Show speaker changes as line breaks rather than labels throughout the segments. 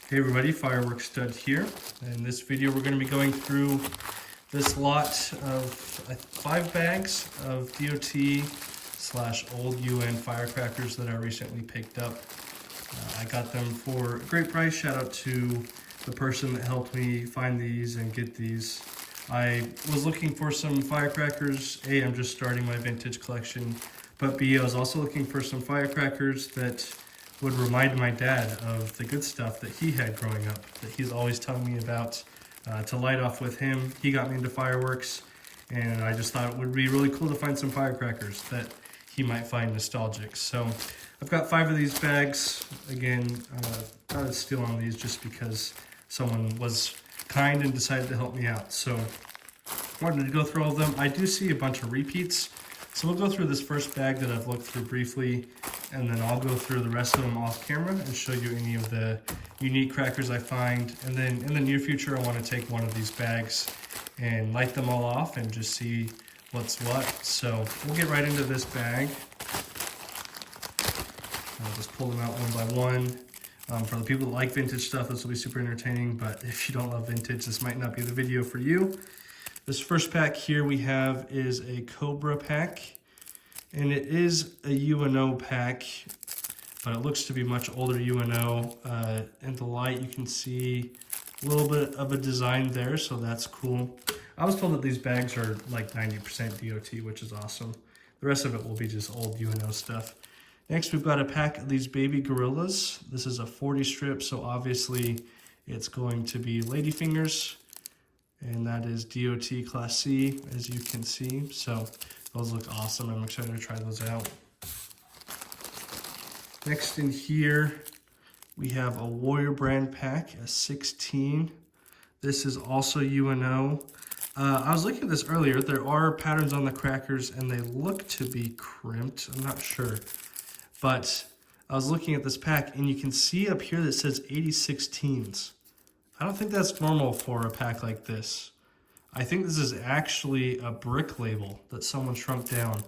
Hey everybody, Fireworks Stud here. In this video we're going to be going through this lot of 5 bags of D.O.T. / old UN firecrackers that I recently picked up. I got them for a great price. Shout out to the person that helped me find these and get these. I was looking for some firecrackers. A, I'm just starting my vintage collection, but B, I was also looking for some firecrackers that would remind my dad of the good stuff that he had growing up, that he's always telling me about to light off with him. He got me into fireworks, and I just thought it would be really cool to find some firecrackers that he might find nostalgic. So I've got 5 of these bags. Again, got a steal on these just because someone was kind and decided to help me out. So I wanted to go through all of them. I do see a bunch of repeats. So we'll go through this first bag that I've looked through briefly, and then I'll go through the rest of them off camera and show you any of the unique crackers I find. And then in the near future, I want to take one of these bags and light them all off and just see what's what. So we'll get right into this bag. I'll just pull them out one by one. For the people that like vintage stuff, this will be super entertaining, but if you don't love vintage, this might not be the video for you. This first pack here we have is a Cobra pack, and it is a UNO pack, but it looks to be much older UNO. In the light you can see a little bit of a design there, so that's cool. I was told that these bags are like 90% D.O.T, which is awesome. The rest of it will be just old UNO stuff. Next we've got a pack of these baby gorillas. This is a 40 strip, so obviously it's going to be ladyfingers. And that is D.O.T Class C, as you can see. So those look awesome. I'm excited to try those out. Next in here, we have a Warrior brand pack, a 16. This is also UNO. I was looking at this earlier. There are patterns on the crackers, and they look to be crimped. I'm not sure. But I was looking at this pack, and you can see up here that says 86 teens. I don't think that's normal for a pack like this. I think this is actually a brick label that someone shrunk down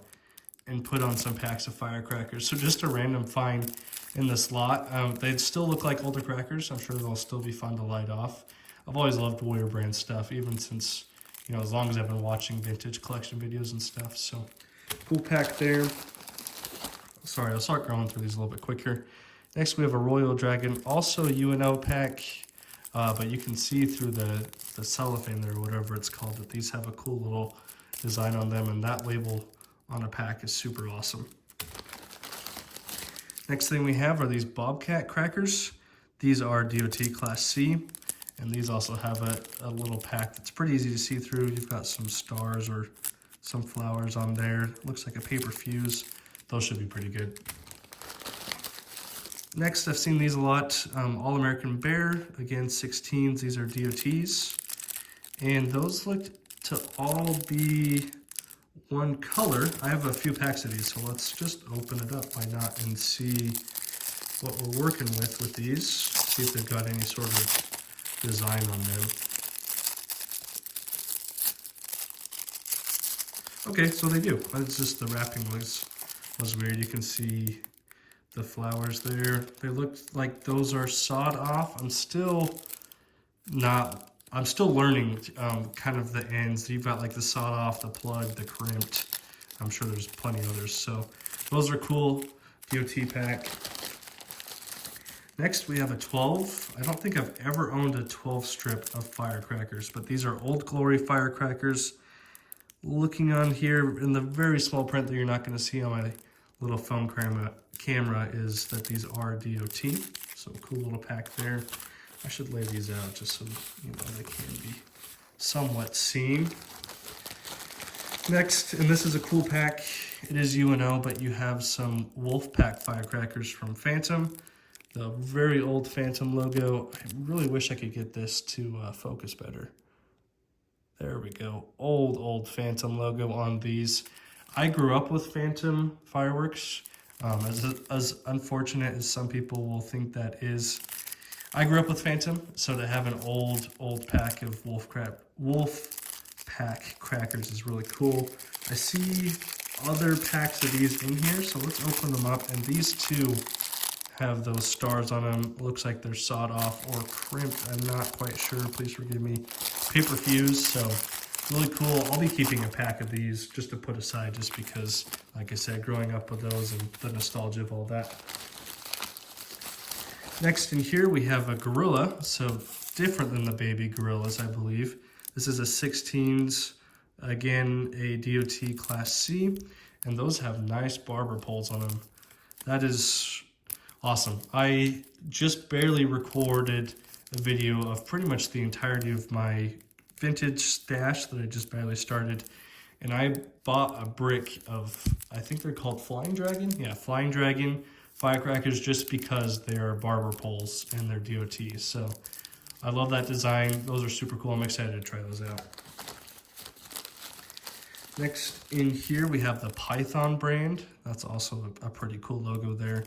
and put on some packs of firecrackers. So just a random find in this lot. They'd still look like older crackers. I'm sure they'll still be fun to light off. I've always loved Warrior brand stuff, even since, you know, as long as I've been watching vintage collection videos and stuff. So cool pack there. Sorry, I'll start going through these a little bit quicker. Next we have a Royal Dragon, also UNO pack. But you can see through the cellophane there, or whatever it's called, that these have a cool little design on them, and that label on a pack is super awesome. Next thing we have are these Bobcat crackers. These are D.O.T Class C, and these also have a little pack that's pretty easy to see through. You've got some stars or some flowers on there. It looks like a paper fuse. Those should be pretty good. Next, I've seen these a lot. All-American Bear, again, 16s. These are D.O.Ts. And those look to all be one color. I have a few packs of these, so let's just open it up. Why not? And see what we're working with these. See if they've got any sort of design on them. Okay, so they do. It's just the wrapping was weird. You can see the flowers there. They look like those are sawed off. I'm still learning kind of the ends. You've got like the sawed off, the plug, the crimped. I'm sure there's plenty others. So those are cool. D.O.T pack. Next we have a 12. I don't think I've ever owned a 12 strip of firecrackers, but these are Old Glory firecrackers. Looking on here in the very small print that you're not going to see on my little phone camera is that these are D.O.T. So cool little pack there. I should lay these out just so you know they can be somewhat seen. Next, and this is a cool pack. It is UNO, but you have some Wolf Pack firecrackers from Phantom. The very old Phantom logo. I really wish I could get this to focus better. There we go. Old Phantom logo on these. I grew up with Phantom fireworks. As unfortunate as some people will think that is, I grew up with Phantom, so to have an old pack of Wolf Pack crackers is really cool. I see other packs of these in here, so let's open them up. And these two have those stars on them. Looks like they're sawed off or crimped. I'm not quite sure. Please forgive me. Paper fused, so really cool. I'll be keeping a pack of these just to put aside just because, like I said, growing up with those and the nostalgia of all that. Next in here we have a gorilla, so different than the baby gorillas, I believe. This is a 16s, again, a D.O.T. Class C, and those have nice barber poles on them. That is awesome. I just barely recorded a video of pretty much the entirety of my vintage stash that I just barely started, and I bought a brick of, I think they're called Flying Dragon? Yeah, Flying Dragon Firecrackers, just because they are barber poles and they're DOTs. So I love that design. Those are super cool. I'm excited to try those out. Next in here we have the Python brand. That's also a pretty cool logo there.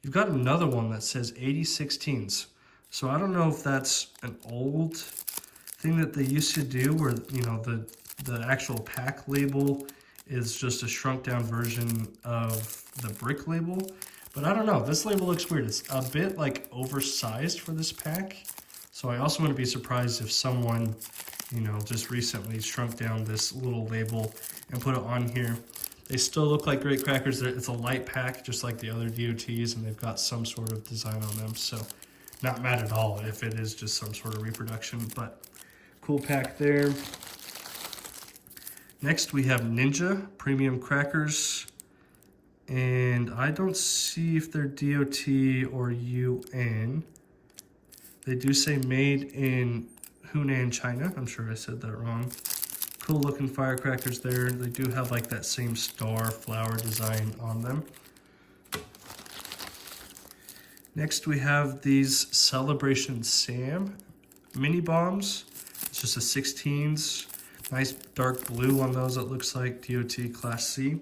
You've got another one that says 8016s. So I don't know if that's an old thing that they used to do where, you know, the actual pack label is just a shrunk down version of the brick label. But I don't know, this label looks weird. It's a bit like oversized for this pack. So I also wouldn't be surprised if someone, you know, just recently shrunk down this little label and put it on here. They still look like great crackers. It's a light pack, just like the other DOTs, and they've got some sort of design on them. So not mad at all if it is just some sort of reproduction, but cool pack there. Next we have Ninja Premium Crackers. And I don't see if they're DOT or UN. They do say made in Hunan, China. I'm sure I said that wrong. Cool looking firecrackers there. They do have like that same star flower design on them. Next we have these Celebration Sam mini bombs. It's just a 16s. Nice dark blue on those, it looks like. DOT Class C.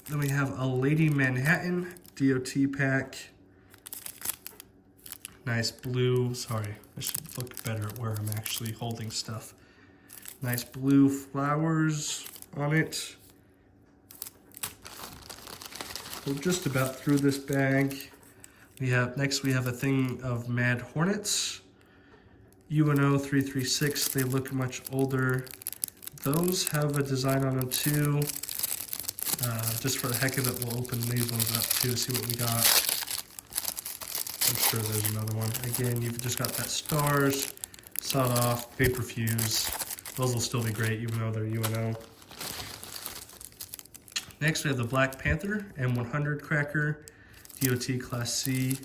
Then we have a Lady Manhattan DOT pack. Nice blue, sorry, I should look better at where I'm actually holding stuff. Nice blue flowers on it. We're just about through this bag. Next we have a thing of Mad Hornets. UNO 336, they look much older. Those have a design on them too. Just for the heck of it, we'll open these ones up too, see what we got. I'm sure there's another one. Again, you've just got that stars, sawed off, paper fuse. Those will still be great even though they're UNO. Next we have the Black Panther M100 cracker, DOT Class C.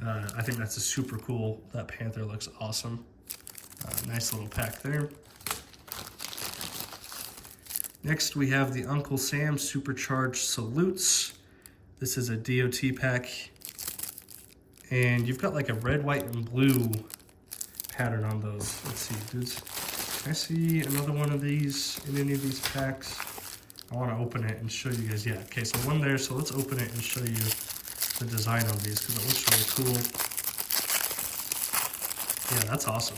I think that's a super cool, that Panther looks awesome. Nice little pack there. Next we have the Uncle Sam Supercharged Salutes. This is a DOT pack. And you've got like a red, white, and blue pattern on those. Let's see, dudes. Can I see another one of these in any of these packs? I want to open it and show you guys. Yeah, okay, so one there. So let's open it and show you the design on these because it looks really cool. Yeah, that's awesome.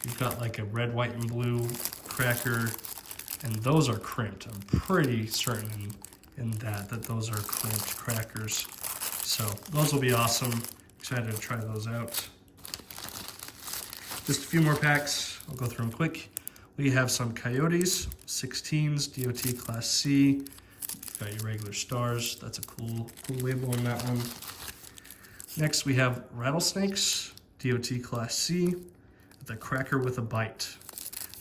You've got like a red, white, and blue cracker. And those are crimped. I'm pretty certain in that those are crimped crackers. So those will be awesome. Excited to try those out. Just a few more packs. I'll go through them quick. We have some Coyotes, 16s, DOT Class C. You've got your regular stars. That's a cool label on that one. Next we have Rattlesnakes, DOT Class C, the cracker with a bite.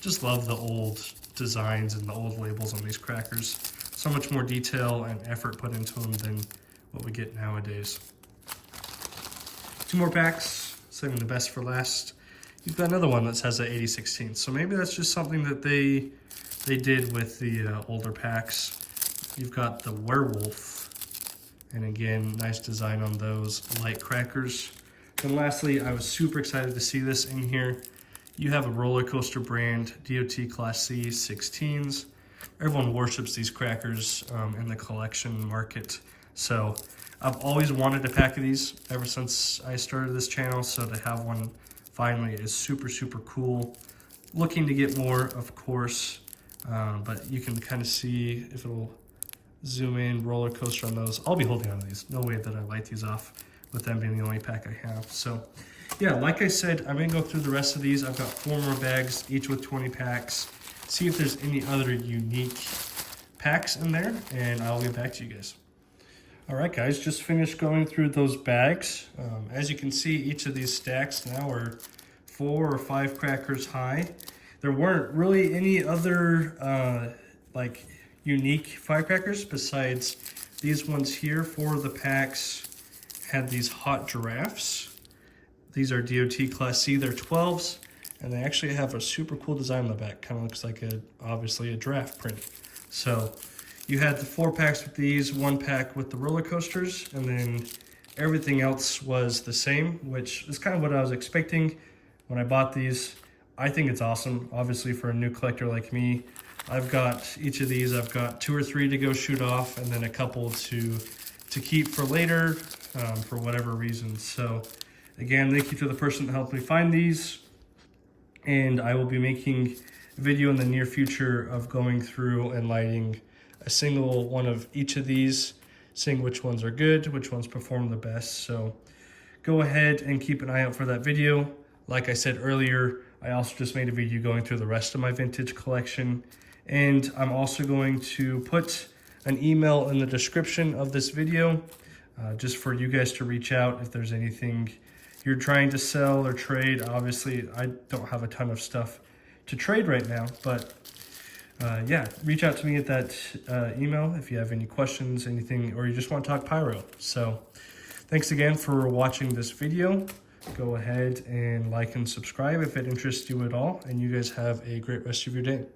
Just love the old designs and the old labels on these crackers. So much more detail and effort put into them than what we get nowadays. Two more packs, saving the best for last. You've got another one that says a 8016. So maybe that's just something that they did with the older packs. You've got the Werewolf, and again, nice design on those light crackers. And lastly, I was super excited to see this in here. You have a roller coaster brand, DOT Class C 16s. Everyone worships these crackers in the collection market. So I've always wanted a pack of these ever since I started this channel. So to have one finally is super, super cool. Looking to get more, of course, but you can kind of see if it'll zoom in, roller coaster on those. I'll be holding on to these. No way that I light these off with them being the only pack I have. So yeah, like I said, I'm gonna go through the rest of these. I've got 4 more bags, each with 20 packs. See if there's any other unique packs in there, and I'll get back to you guys. All right, guys, just finished going through those bags. As you can see, each of these stacks now are 4 or 5 crackers high. There weren't really any other like unique firecrackers besides these ones here. 4 of the packs had these hot giraffes. These are D.O.T. Class C, they're 12s, and they actually have a super cool design on the back. Kind of looks like obviously a giraffe print. So you had the 4 packs with these, 1 pack with the roller coasters, and then everything else was the same, which is kind of what I was expecting when I bought these. I think it's awesome, obviously, for a new collector like me. I've got each of these, I've got 2 or 3 to go shoot off, and then a couple to keep for later, for whatever reason. So again, thank you to the person that helped me find these, and I will be making a video in the near future of going through and lighting a single one of each of these, seeing which ones are good, which ones perform the best. So go ahead and keep an eye out for that video. Like I said earlier, I also just made a video going through the rest of my vintage collection, and I'm also going to put an email in the description of this video, just for you guys to reach out if there's anything you're trying to sell or trade. Obviously, I don't have a ton of stuff to trade right now, but yeah, reach out to me at that email if you have any questions, anything, or you just want to talk pyro. So thanks again for watching this video. Go ahead and like and subscribe if it interests you at all, and you guys have a great rest of your day.